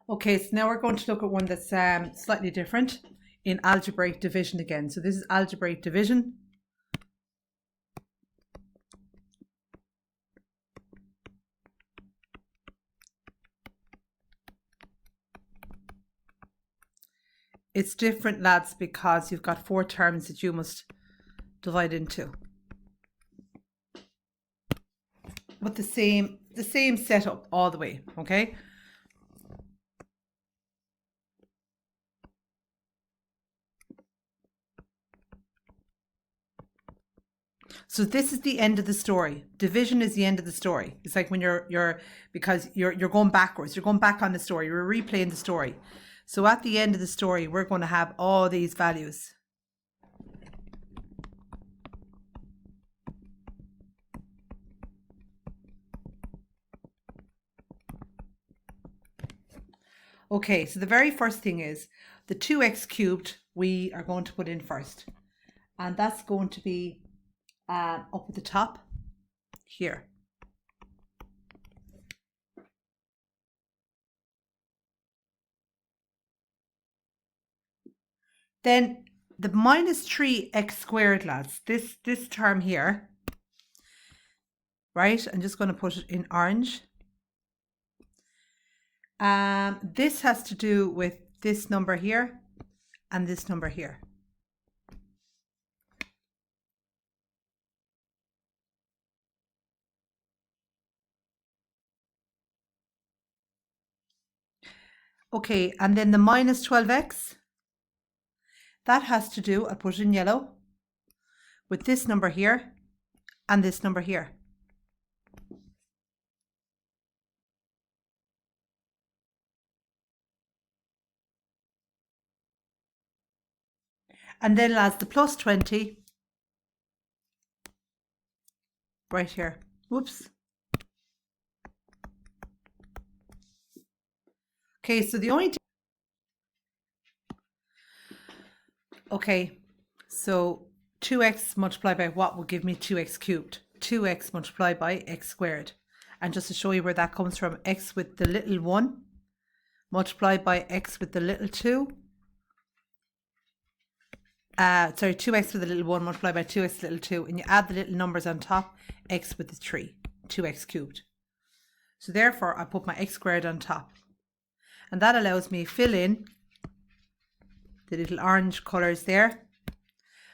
Okay, so now we're going to look at one that's slightly different in algebraic division again. So this is algebraic division. It's different, lads, because you've got 4 terms that you must divide into. But the same setup all the way, okay? So this is the end of the story. Division is the end of the story. It's like when because you're going backwards. You're going back on the story. You're replaying the story. So at the end of the story, we're going to have all these values. Okay, so the very first thing is the 2x cubed we are going to put in first. And that's going to be up at the top here. Then the minus 3x squared, lads, this term here, right? I'm just going to put it in orange. This has to do with this number here and this number here. Okay, and then the minus 12x, that has to do, I'll put it in yellow, with this number here and this number here. And then, lads, the plus 20 right here. Whoops. Okay, so the only okay, so 2x multiplied by what will give me 2x cubed? 2x multiplied by x squared. And just to show you where that comes from, x with the little 1 multiplied by x with the little 2. 2x with the little 1 multiplied by 2x with the little 2. And you add the little numbers on top, x with the 3, 2x cubed. So therefore, I put my x squared on top. And that allows me to fill in the little orange colours there.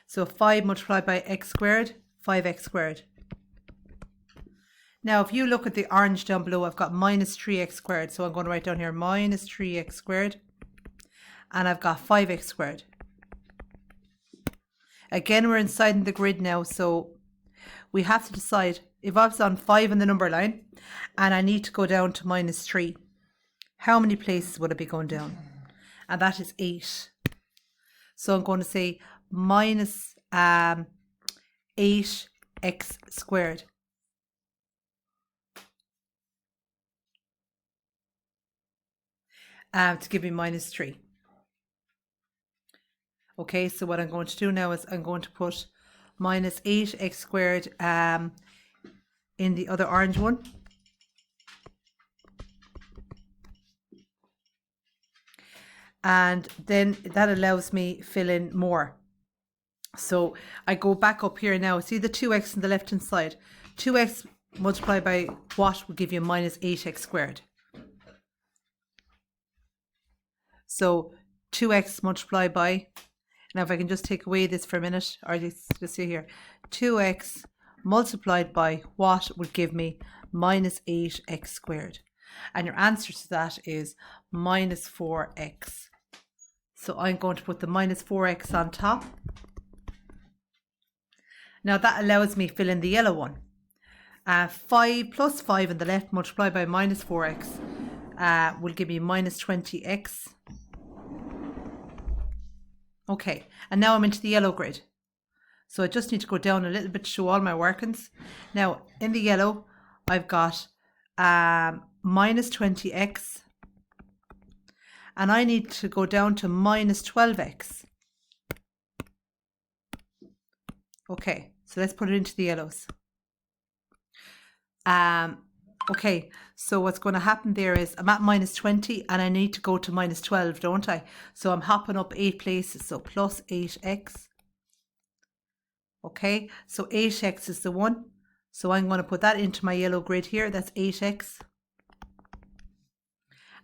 So 5 multiplied by x squared, 5x squared. Now, if you look at the orange down below, I've got minus 3x squared. So I'm going to write down here minus 3x squared. And I've got 5x squared. Again, we're inside the grid now. So we have to decide if I was on 5 in the number line and I need to go down to minus 3. How many places would I be going down? And that is 8. So I'm going to say minus 8x squared. To give me minus 3. Okay, so what I'm going to do now is I'm going to put minus 8x squared in the other orange one. And then that allows me fill in more. So I go back up here now. See the 2x on the left hand side. 2x multiplied by what will give you minus 8x squared. So 2x multiplied by, now if I can just take away this for a minute, or just see here, 2x multiplied by what would give me minus 8x squared. And your answer to that is minus 4x. So I'm going to put the minus 4x on top. Now that allows me to fill in the yellow one. 5 plus 5 on the left multiplied by minus 4x will give me minus 20x. Okay, and now I'm into the yellow grid. So I just need to go down a little bit to show all my workings. Now in the yellow, I've got minus 20x. And I need to go down to minus 12x. Okay, so let's put it into the yellows. Okay, so what's going to happen there is I'm at minus 20 and I need to go to minus 12, don't I? So I'm hopping up 8 places, so plus 8x. Okay, so 8x is the one. So I'm going to put that into my yellow grid here. That's 8x.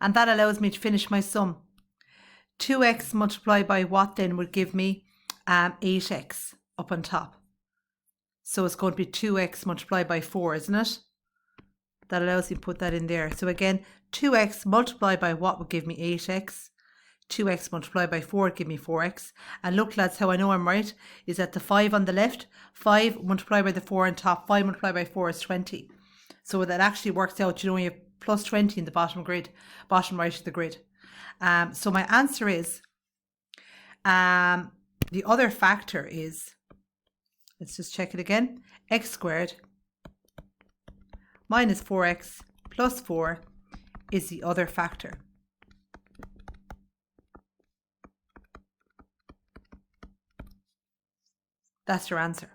And that allows me to finish my sum. 2x multiplied by what then would give me 8x up on top. So it's going to be 2x multiplied by 4, isn't it? That allows me to put that in there. So again, 2x multiplied by what would give me 8x. 2x multiplied by 4 would give me 4x. And look, lads, how I know I'm right is that the 5 on the left, 5 multiplied by the 4 on top, 5 multiplied by 4 is 20. So that actually works out, you know, you have plus 20 in the bottom grid, bottom right of the grid. So my answer is, the other factor is, let's just check it again, x squared minus 4x plus 4 is the other factor. That's your answer.